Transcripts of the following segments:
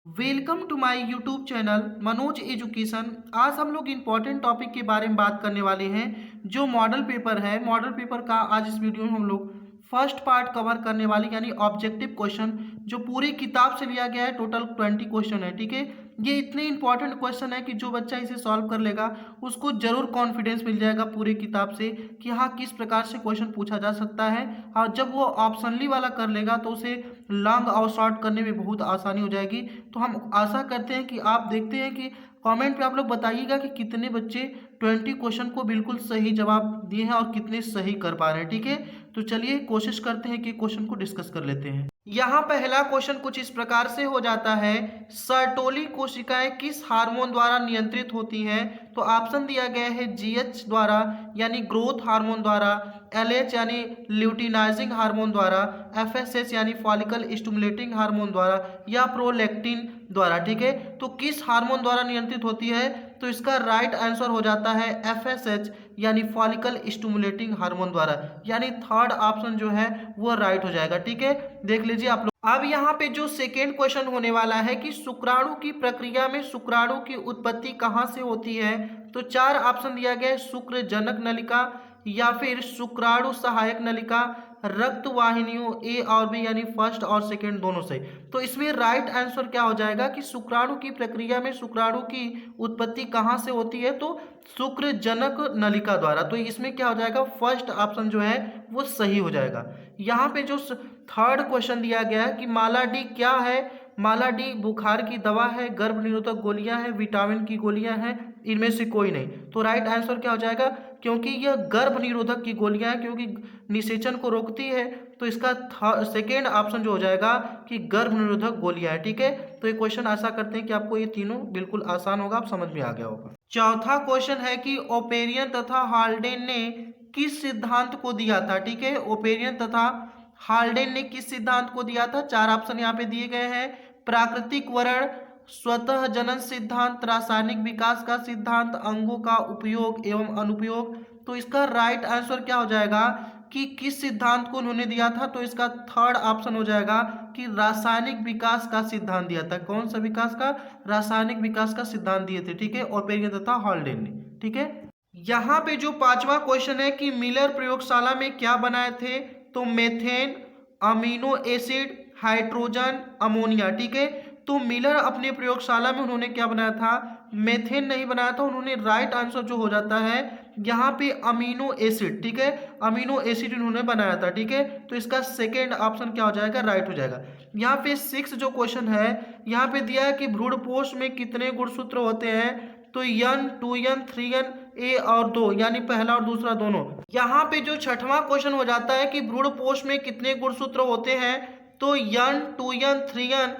Welcome to my YouTube channel Manoj education. आज हम लोग इम्पोर्टेंट टॉपिक के बारे में बात करने वाले हैं। जो मॉडल पेपर है, मॉडल पेपर का आज इस वीडियो में हम लोग फर्स्ट पार्ट कवर करने वाले, यानी ऑब्जेक्टिव क्वेश्चन जो पूरी किताब से लिया गया है। टोटल 20 क्वेश्चन है, ठीक है। ये इतने इंपॉर्टेंट क्वेश्चन है कि जो बच्चा इसे सॉल्व कर लेगा उसको जरूर कॉन्फिडेंस मिल जाएगा पूरी किताब से कि हाँ किस प्रकार से क्वेश्चन पूछा जा सकता है। और जब वो ऑप्शनली वाला कर लेगा तो उसे लॉन्ग और शॉर्ट करने में बहुत आसानी हो जाएगी। तो हम आशा करते हैं कि आप देखते हैं कि कमेंट पे आप लोग बताइएगा कि कितने बच्चे 20 क्वेश्चन को बिल्कुल सही जवाब दिए हैं और कितने सही कर पा रहे हैं, ठीक है। तो चलिए कोशिश करते हैं कि क्वेश्चन को डिस्कस कर लेते हैं। यहाँ पहला क्वेश्चन कुछ इस प्रकार से हो जाता है, सर्टोली कोशिकाएं किस हार्मोन द्वारा नियंत्रित होती हैं। तो ऑप्शन दिया गया है जीएच द्वारा यानी ग्रोथ हार्मोन द्वारा, एलएच यानी ल्यूटिनाइजिंग हार्मोन द्वारा, एफएसएच यानी फॉलिकल स्टिमुलेटिंग हार्मोन द्वारा, या प्रोलैक्टिन द्वारा, ठीक है। तो किस हार्मोन द्वारा नियंत्रित होती है, तो इसका राइट आंसर हो जाता है एफएसएच यानी फॉलिकल स्टिमुलेटिंग हार्मोन द्वारा, यानी थर्ड ऑप्शन जो है वो राइट हो जाएगा, ठीक है। देख लीजिए आप लोग। अब यहाँ पे जो सेकेंड क्वेश्चन होने वाला है कि शुक्राणु की प्रक्रिया में शुक्राणु की उत्पत्ति कहाँ से होती है। तो चार ऑप्शन दिया गया है, शुक्र जनक नलिका, या फिर शुक्राणु सहायक नलिका, रक्त वाहिनियों ए और बी यानी फर्स्ट और सेकेंड दोनों से। तो इसमें राइट आंसर क्या हो जाएगा कि शुक्राणु की प्रक्रिया में शुक्राणु की उत्पत्ति कहाँ से होती है, तो शुक्र जनक नलिका द्वारा। तो इसमें क्या हो जाएगा, फर्स्ट ऑप्शन जो है वो सही हो जाएगा। यहाँ पे जो थर्ड क्वेश्चन दिया गया है कि माला डी क्या है। माला डी बुखार की दवा है, गर्भ निरोधक गोलियां हैं, विटामिन की गोलियां हैं, इनमें से कोई नहीं। तो राइट आंसर क्या हो जाएगा, क्योंकि यह गर्भ निरोधक की गोलियां हैं, क्योंकि निषेचन को रोकती है। तो इसका सेकेंड ऑप्शन जो हो जाएगा कि गर्भ निरोधक गोलियां हैं, ठीक है। तो ये क्वेश्चन आशा करते हैं कि आपको ये तीनों बिल्कुल आसान होगा, आप समझ में आ गया होगा। चौथा क्वेश्चन है कि ओपेरियन तथा हाल्डेन ने किस सिद्धांत को दिया था, ठीक है। ओपेरियन तथा हाल्डेन ने किस सिद्धांत को दिया था। चार ऑप्शन यहाँ पे दिए गए हैं, प्राकृतिक वर्ण, स्वतः जनन सिद्धांत, रासायनिक विकास का सिद्धांत, अंगों का उपयोग एवं अनुपयोग। तो इसका राइट आंसर क्या हो जाएगा कि किस सिद्धांत को उन्होंने दिया था। तो इसका थर्ड ऑप्शन हो जाएगा कि रासायनिक विकास का सिद्धांत दिया था। कौन सा विकास का, रासायनिक विकास का सिद्धांत दिए थे, ठीक है, ओपेरियन तथा हाल्डेन ने, ठीक है। यहाँ पे जो पांचवा क्वेश्चन है कि मिलर प्रयोगशाला में क्या बनाए थे। तो methane, amino acid, hydrogen, ammonia, ठीक है। तो मिलर अपने प्रयोगशाला में उन्होंने क्या बनाया था, मेथेन नहीं बनाया था उन्होंने। राइट आंसर जो हो जाता है यहाँ पे अमीनो एसिड, ठीक है, अमीनो एसिड उन्होंने बनाया था, ठीक है। तो इसका सेकेंड ऑप्शन क्या हो जाएगा, राइट हो जाएगा। यहाँ पे 6 जो क्वेश्चन है, यहाँ पे दिया है कि भ्रूणपोष में कितने गुणसूत्र होते हैं। तो n 2n 3n ए और 2 यानी पहला और दूसरा दोनों। यहाँ पे जो छठवां क्वेश्चन हो जाता है कि भ्रूणपोष में कितने गुणसूत्र होते हैं। तो n 2n 3n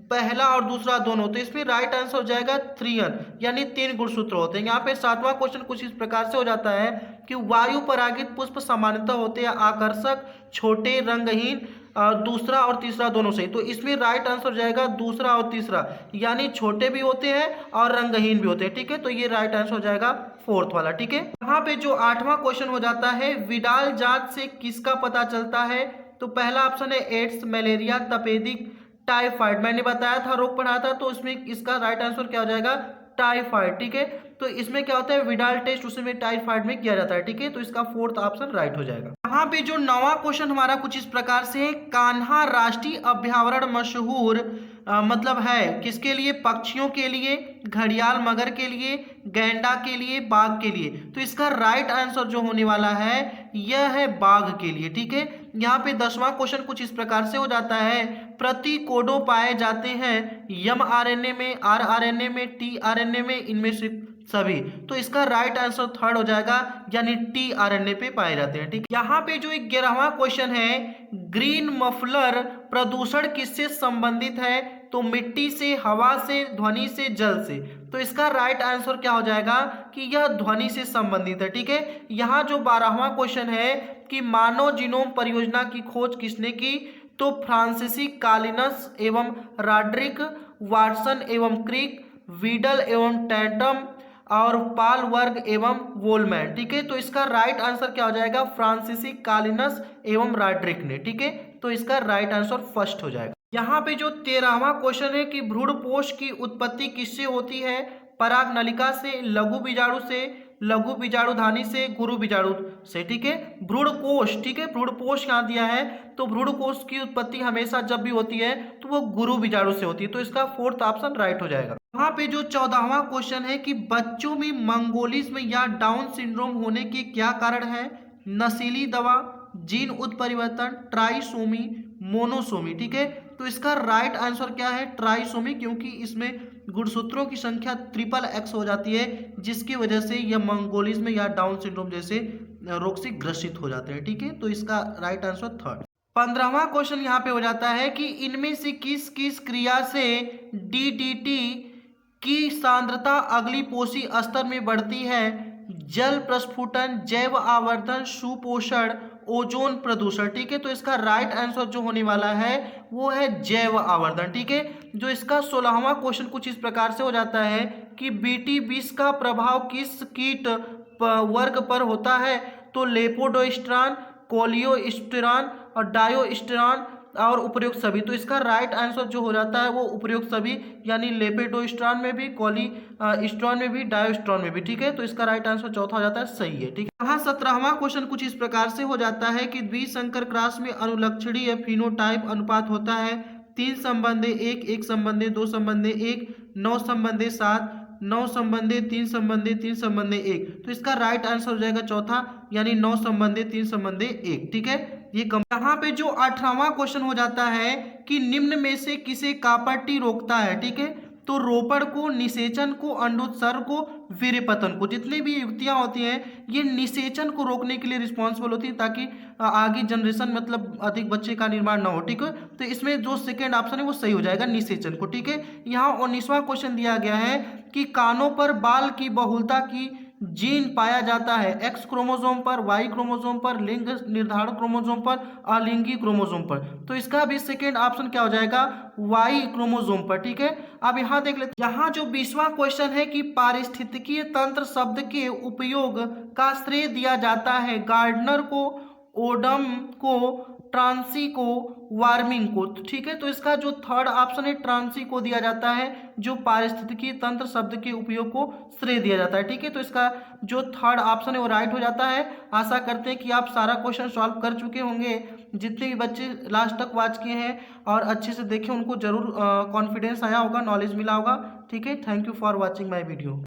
पहला और दूसरा दोनों। तो इसमें राइट आंसर हो जाएगा 3n यानी 3 गुणसूत्र होते हैं। यहाँ पे सातवां क्वेश्चन कुछ इस प्रकार से हो जाता है कि वायु परागित पुष्प सामान्यतः होते हैं आकर्षक, छोटे, रंगहीन, दूसरा और तीसरा दोनों से। तो इसमें राइट आंसर हो जाएगा दूसरा और तीसरा, यानी छोटे भी होते हैं और रंगहीन भी होते हैं, ठीक है। तो ये राइट आंसर हो जाएगा फोर्थ वाला, ठीक है। यहाँ पे जो आठवां क्वेश्चन हो जाता है, विडाल जांच से किसका पता चलता है। तो पहला ऑप्शन है एड्स, मलेरिया, तपेदिक, टाइफाइड। मैंने बताया था, रोग पढ़ाया था, तो इसमें इसका राइट आंसर क्या हो जाएगा, टाइफाइड, ठीक है। तो इसमें क्या होता है, विडाल टेस्ट उसमें टाइफाइड में किया जाता है, ठीक है। तो इसका फोर्थ ऑप्शन राइट हो जाएगा। यहाँ पे जो नौवां क्वेश्चन हमारा कुछ इस प्रकार से है, कान्हा राष्ट्रीय अभ्यारण्य मशहूर मतलब है किसके लिए, पक्षियों के लिए, घड़ियाल मगर के लिए, गैंडा के लिए, बाघ के लिए। तो इसका राइट आंसर जो होने वाला है यह है बाघ के लिए, ठीक है। यहाँ पे 10वां क्वेश्चन कुछ इस प्रकार से हो जाता है, प्रतिकोडो पाए जाते हैं mRNA में, rRNA में, tRNA में, इनमें से सभी। तो इसका राइट आंसर थर्ड हो जाएगा, यानी tRNA पे पाए जाते हैं, ठीक। यहाँ पे जो 11वां क्वेश्चन है, ग्रीन मफलर प्रदूषण किससे संबंधित है। तो मिट्टी से, हवा से, ध्वनि से, जल से। तो इसका राइट आंसर क्या हो जाएगा कि यह ध्वनि से संबंधित है, ठीक है। यहाँ जो 12वां क्वेश्चन है कि मानव जीनोम परियोजना की खोज किसने की। तो फ्रांसीसी कॉलिनस एवं रॉड्रिक, वाटसन एवं क्रिक, वीडल एवं टैंटम और पाल वर्ग एवं वोलमैन, ठीक है। तो इसका राइट आंसर क्या हो जाएगा, फ्रांसीसी कॉलिनस एवं रॉड्रिक ने, ठीक है। तो इसका राइट आंसर फर्स्ट हो जाएगा। यहाँ पे जो 13वां क्वेश्चन है कि भ्रूणपोष की उत्पत्ति किससे होती है? पराग नलिका से, लघु बीजाणु से, लघु बीजाणुधानी से, गुरु बीजाणु से। ठीक है, भ्रूणकोष, ठीक है, भ्रूणपोष यहाँ दिया है तो भ्रूणकोष की उत्पत्ति हमेशा जब भी होती है तो वो गुरु बीजाणु से होती है, तो इसका फोर्थ ऑप्शन राइट हो जाएगा। यहाँ पे जो 14वां क्वेश्चन है कि बच्चों में मंगोलिज्म या डाउन सिंड्रोम होने के क्या कारण है? नशीली दवा, जीन उत्परिवर्तन, ट्राइसोमी, मोनोसोमी। ठीक है, तो इसका राइट आंसर क्या है? ट्राइसोमी, क्योंकि इसमें गुणसूत्रों की संख्या ट्रिपल एक्स हो जाती है, जिसकी वजह से यह मंगोलिज्म या डाउन सिंड्रोम जैसे रोग से ग्रसित हो जाते हैं। ठीक है, तो इसका राइट आंसर थर्ड। 15वां क्वेश्चन यहाँ पे हो जाता है कि इनमें से किस किस क्रिया से डीडीटी की सांद्रता अगली पोषी स्तर में बढ़ती है? जल प्रस्फुटन, जैव आवर्धन, सुपोषण, ओजोन प्रदूषण। ठीक है, तो इसका राइट आंसर जो होने वाला है वो है जैव आवर्धन। ठीक है, जो इसका 16वां क्वेश्चन कुछ इस प्रकार से हो जाता है कि बीटी 20 का प्रभाव किस कीट वर्ग पर होता है? तो लेपोडोस्टेरॉन, कोलियोस्टेरॉन और डायोस्टेरॉन और उपयुक्त सभी। तो इसका राइट आंसर जो हो जाता है वो उपयुक्त सभी, यानी लेपेडोस्टेरॉन में भी, कोलिस्टेरॉन में भी, डायोस्टेरॉन में भी। ठीक है, तो इसका राइट आंसर चौथा हो जाता है, सही है। ठीक है, यहाँ 17वां क्वेश्चन कुछ इस प्रकार से हो जाता है कि द्विसंकर क्रॉस में अनुलक्षणीय फिनोटाइप अनुपात होता है 3 संबंधी 1, 1 संबंधी 2 संबंधी 1, 9 संबंधी 7, 9 संबंधी 3 संबंधी 3 संबंधी 1। तो इसका राइट आंसर हो जाएगा चौथा, यानी 9 संबंधी 3 संबंधी 1। ठीक है, ये यहाँ पे जो 18वां क्वेश्चन हो जाता है कि निम्न में से किसे कापट्टी रोकता है? ठीक है, तो रोपण को, निषेचन को, अंडोत्सर्ग को, वीर्यपतन को। जितनी भी युक्तियां होती हैं ये निषेचन को रोकने के लिए रिस्पॉन्सिबल होती है, ताकि आगे जनरेशन मतलब अधिक बच्चे का निर्माण ना हो। ठीक है, तो इसमें जो सेकेंड ऑप्शन है वो सही हो जाएगा, निषेचन को। ठीक है, यहाँ 19वां क्वेश्चन दिया गया है कि कानों पर बाल की बहुलता की जीन पाया जाता है एक्स क्रोमोसोम पर, वाई क्रोमोसोम पर, लिंग निर्धारण क्रोमोसोम पर, अलिंगी क्रोमोसोम पर। तो इसका भी सेकेंड ऑप्शन क्या हो जाएगा? वाई क्रोमोसोम पर। ठीक है, अब यहाँ देख लेते हैं, यहाँ जो 20वां क्वेश्चन है कि पारिस्थितिकीय तंत्र शब्द के उपयोग का श्रेय दिया जाता है गार्डनर को, ओडम को, ट्रांसी को, वार्मिंग को। ठीक है, तो इसका जो थर्ड ऑप्शन है ट्रांसी को दिया जाता है, जो पारिस्थितिकी तंत्र शब्द के उपयोग को श्रेय दिया जाता है। ठीक है, तो इसका जो थर्ड ऑप्शन है वो राइट हो जाता है। आशा करते हैं कि आप सारा क्वेश्चन सॉल्व कर चुके होंगे। जितने भी बच्चे लास्ट तक वॉच किए हैं और अच्छे से देखे उनको जरूर कॉन्फिडेंस आया होगा, नॉलेज मिला होगा। ठीक है, thank you for watching my video.